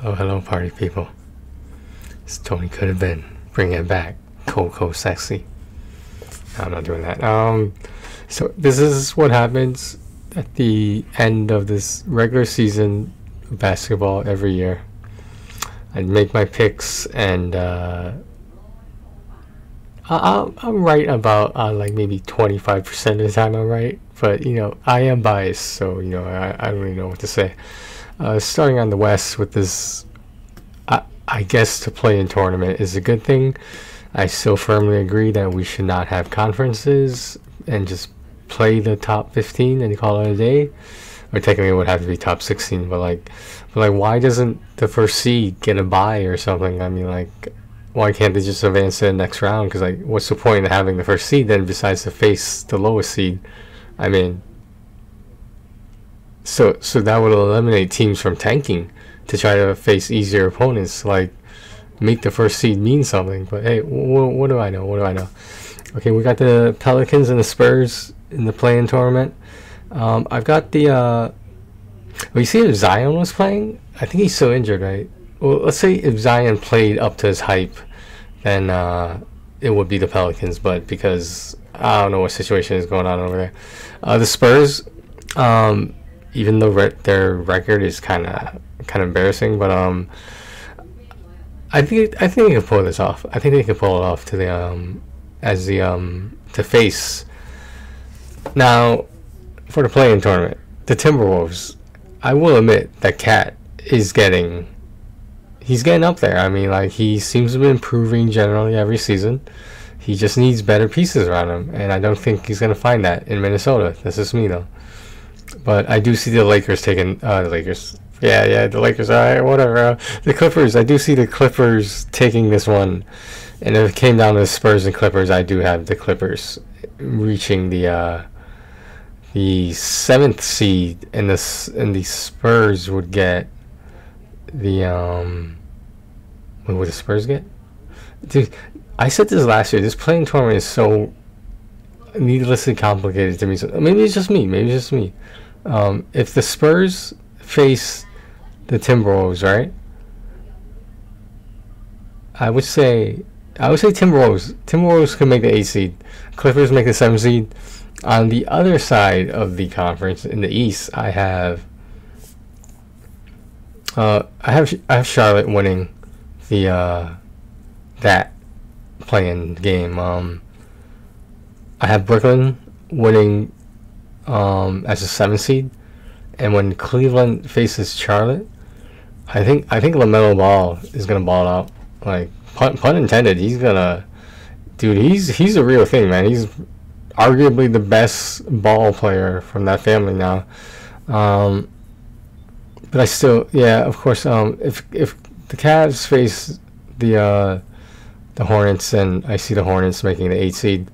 Hello, hello, party people. It's Tony could have been bringing it back. Cold sexy. No, I'm not doing that. So this is what happens at the end of this regular season of basketball every year. I make my picks, and I'm right about like maybe 25% of the time I'm right, but I am biased, so I don't really know what to say. Starting on the West with this, I guess the play-in tournament is a good thing. I still firmly agree that we should not have conferences and just play the top 15 and call it a day. Or technically it would have to be top 16, but like why doesn't the first seed get a bye or something? I mean, like, why can't they just advance to the next round? Because like, what's the point of having the first seed then besides to face the lowest seed? I mean, so that would eliminate teams from tanking to try to face easier opponents. Like, make the first seed mean something. But hey, what do I know? What do I know? Okay, we got the Pelicans and the Spurs in the play-in tournament. I've got the well, you see if Zion was playing? I think he's still injured, right? Well, let's say if Zion played up to his hype, then it would be the Pelicans. But because I don't know what situation is going on over there, the Spurs, even though their record is kind of embarrassing, but I think they can pull this off. I think they can pull it off to the to face. Now, for the play-in tournament, the Timberwolves, I will admit that Cat is he's getting up there. I mean, like, he seems to be improving generally every season. He just needs better pieces around him, and I don't think he's going to find that in Minnesota. That's just me, though. But I do see the Lakers taking the Lakers. Yeah, the Lakers. All right, whatever. The Clippers. I do see the Clippers taking this one, and if it came down to the Spurs and Clippers, I do have the Clippers reaching the 7th seed, and the Spurs would get the what would the Spurs get? Dude, I said this last year. This playing tournament is so needlessly complicated to me. So maybe it's just me. If the Spurs face the Timberwolves, right? I would say Timberwolves. Timberwolves can make the 8th seed. Clippers make the 7th seed. On the other side of the conference in the East, I have Charlotte winning the that play-in game. I have Brooklyn winning as a 7th seed, and when Cleveland faces Charlotte, I think LaMelo Ball is gonna ball out. Like, pun intended. He's a real thing, man. He's arguably the best ball player from that family now. But I still, yeah, of course, if the Cavs face the Hornets, and I see the Hornets making the 8th seed,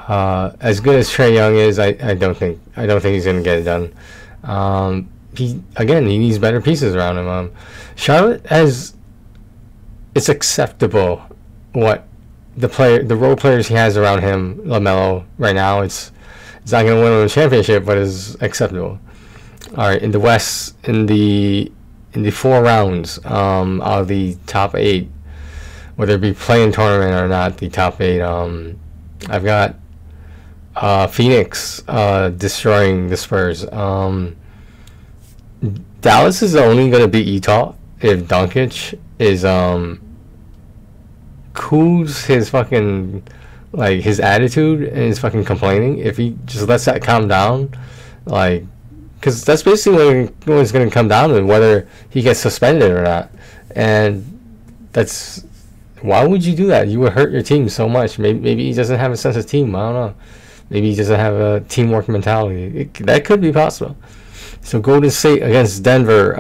as good as Trae Young is, I don't think he's gonna get it done. He needs better pieces around him. Charlotte it's acceptable what the role players he has around him, LaMelo, right now. It's not going to win a championship, but it's acceptable. All right, in the West, in the 4 rounds of the top 8, whether it be play-in tournament or not, the top 8, I've got Phoenix destroying the Spurs. Dallas is only going to beat Utah if Doncic is cools his fucking, like, his attitude and his fucking complaining. If he just lets that calm down, like, because that's basically what it's going to come down to, whether he gets suspended or not. And that's, why would you do that? You would hurt your team so much. Maybe he doesn't have a sense of team. I don't know. Maybe he doesn't have a teamwork mentality. That could be possible. So Golden State against Denver.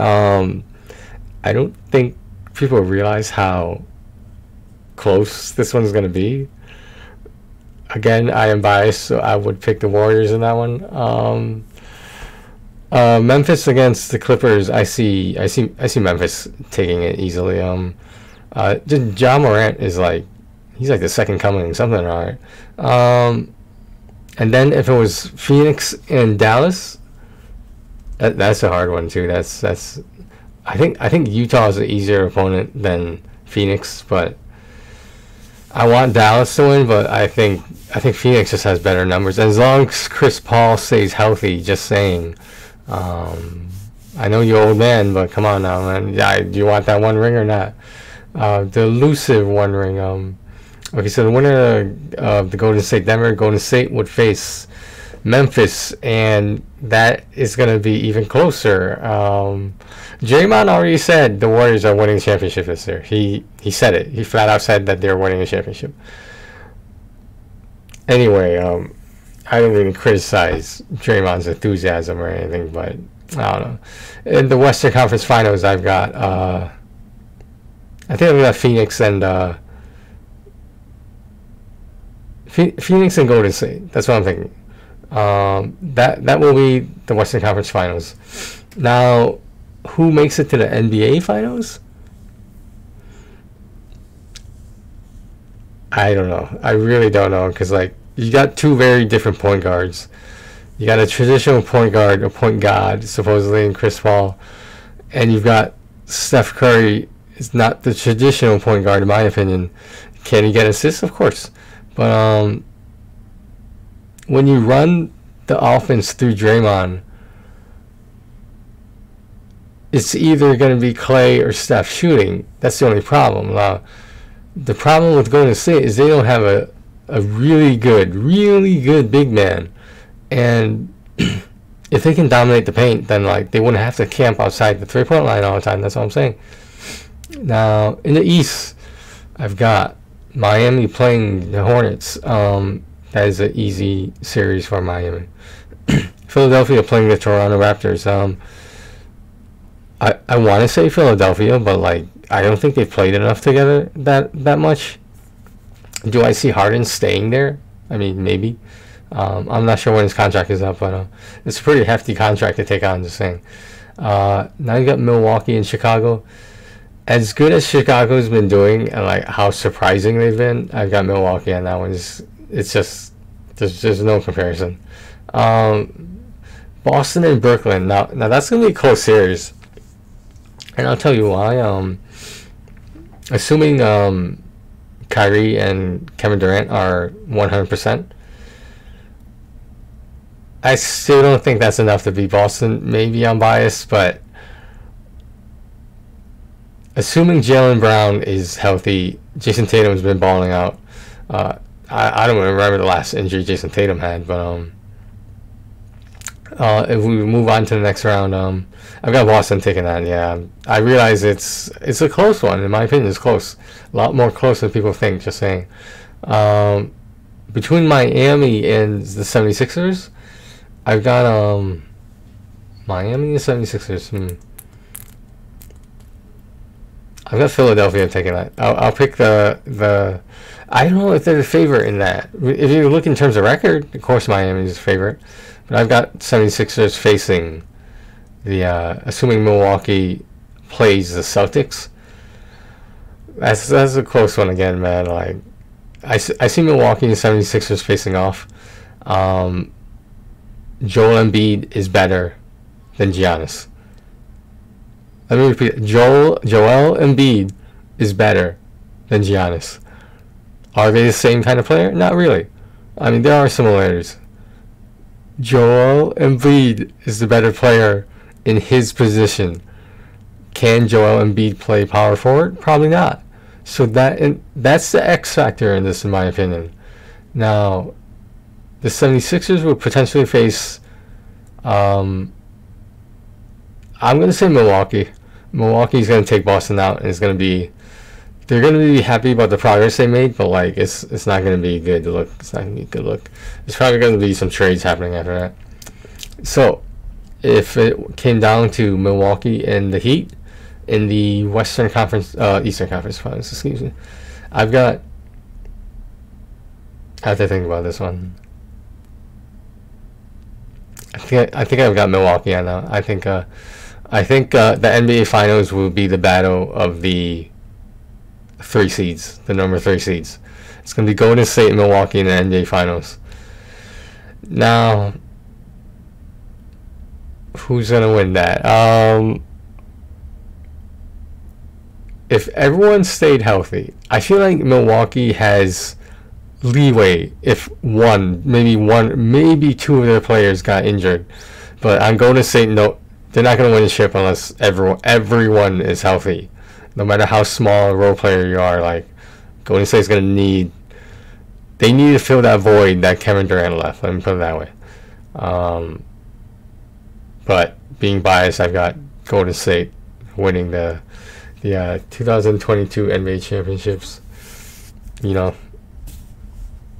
I don't think people realize how close this one's going to be. Again, I am biased, so I would pick the Warriors in that one. Memphis against the Clippers. I see Memphis taking it easily. Ja Morant is he's like the second coming, something, all right. And then if it was Phoenix and Dallas, that's a hard one too. I think Utah is an easier opponent than Phoenix, but I want Dallas to win. But I think Phoenix just has better numbers. As long as Chris Paul stays healthy, just saying. I know you're old man, but come on now, man. Yeah, do you want that one ring or not? The elusive one ring. Okay, so the winner of the Golden State Denver, Golden State would face Memphis, and that is going to be even closer. Draymond already said the Warriors are winning the championship this year. He said it. He flat out said that they're winning the championship. Anyway, I don't really criticize Draymond's enthusiasm or anything, but I don't know. In the Western Conference Finals, I've got I think I've got Phoenix and Phoenix and Golden State. That's what I'm thinking. That will be the Western Conference Finals. Now, who makes it to the NBA Finals? I don't know. I really don't know, because like you got two very different point guards. You got a traditional point guard, a point god, supposedly, in Chris Paul, and you've got Steph Curry. Is not the traditional point guard, in my opinion. Can he get assists? Of course, but when you run the offense through Draymond, it's either going to be Clay or Steph shooting. That's the only problem. The problem with Golden State is they don't have a really good big man. And if they can dominate the paint, then like they wouldn't have to camp outside the three-point line all the time. That's all I'm saying. Now, in the East, I've got Miami playing the Hornets. That is an easy series for Miami. Philadelphia playing the Toronto Raptors. I want to say Philadelphia, but like I don't think they've played enough together that much. Do I see Harden staying there? I mean, maybe. I'm not sure when his contract is up, but it's a pretty hefty contract to take on. Just saying. Now you got Milwaukee and Chicago. As good as Chicago's been doing, and like how surprising they've been, I've got Milwaukee on that one. It's just there's no comparison. Boston and Brooklyn. Now that's gonna be a close series, and I'll tell you why. Assuming Kyrie and Kevin Durant are 100%, I still don't think that's enough to beat Boston. Maybe I'm biased, but assuming Jaylen Brown is healthy, Jason Tatum's been balling out. I don't even remember the last injury Jason Tatum had, but if we move on to the next round, I've got Boston taking that. Yeah, I realize it's a close one. In my opinion, it's close. A lot more close than people think. Just saying. Between Miami and the 76ers, I've got Miami and 76ers. I've got Philadelphia taking that. I'll pick the. I don't know if they're the favorite in that. If you look in terms of record, of course Miami is the favorite. But I've got 76ers facing the, assuming Milwaukee plays the Celtics. That's a close one again, man. Like, I see Milwaukee and 76ers facing off. Joel Embiid is better than Giannis. Let me repeat it. Joel Embiid is better than Giannis. Are they the same kind of player? Not really. I mean, there are similarities. Joel Embiid is the better player in his position. Can Joel Embiid play power forward? Probably not. So that's the X factor in this, in my opinion. Now, the 76ers will potentially face, I'm going to say Milwaukee. Milwaukee's going to take Boston out, and they're going to be happy about the progress they made, but like it's not going to be good to look. It's not going to be a good look. There's probably going to be some trades happening after that. So, if it came down to Milwaukee and the Heat in the Eastern Conference Finals, excuse me, I have to think about this one. I think I've got Milwaukee on now. I think the NBA Finals will be the battle of the 3 seeds, the number 3 seeds. It's going to be Golden State and Milwaukee in the NBA Finals. Now, who's going to win that? if everyone stayed healthy, I feel like Milwaukee has leeway if maybe two of their players got injured. But I'm going to say no, they're not going to win the chip unless everyone is healthy. No matter how small a role player you are, like Golden State's going to need to fill that void that Kevin Durant left. Let me put it that way. But being biased, I've got Golden State winning the 2022 NBA championships. You know,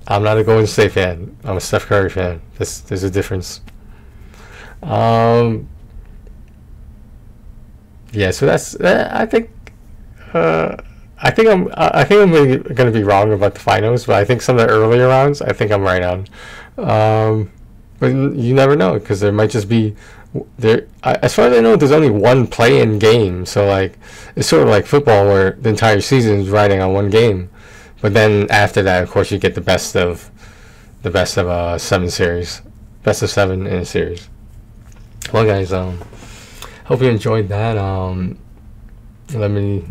I'm not a Golden State fan. I'm a Steph Curry fan. There's a difference. Yeah, so that's I think I'm going to be wrong about the finals, but I think some of the earlier rounds I think I'm right on. But you never know, because there might just be there. As far as I know, there's only one play-in game, so like it's sort of like football where the entire season is riding on one game. But then after that, of course, you get the best of 7 series, best of 7 in a series. Well, guys, hope you enjoyed that. Let me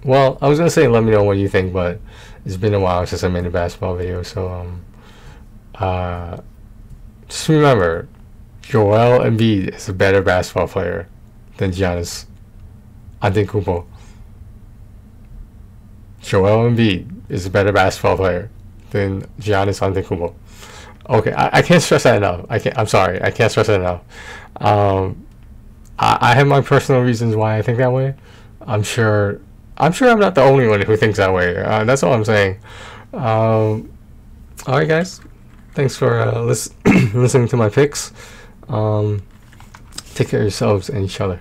know what you think, but it's been a while since I made a basketball video, so just remember, Joel Embiid is a better basketball player than Giannis Antetokounmpo. Joel Embiid is a better basketball player than Giannis Antetokounmpo. Okay, I can't stress that enough. I'm sorry, I can't stress that enough. I have my personal reasons why I think that way. I'm sure I'm not the only one who thinks that way. That's all I'm saying. All right, guys. Thanks for listening to my picks. Take care of yourselves and each other.